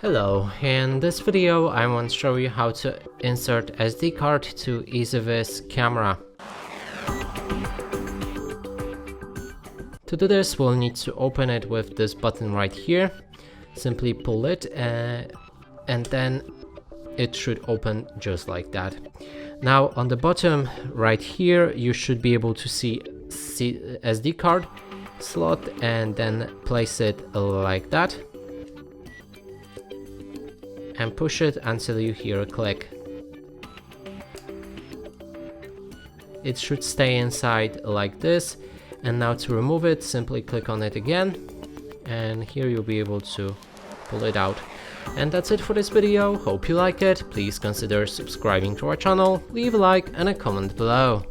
Hello, in this video I want to show you how to insert SD card to EZVIZ camera. To do this we'll need to open it with this button right here. Simply pull it and then it should open just like that. Now on the bottom right here you should be able to see SD card slot and then place it like that. And push it until you hear a click. It should stay inside like this, and now to remove it simply click on it again and here you'll be able to pull it out. And that's it for this video. Hope you like it. Please consider subscribing to our channel, leave a like and a comment below.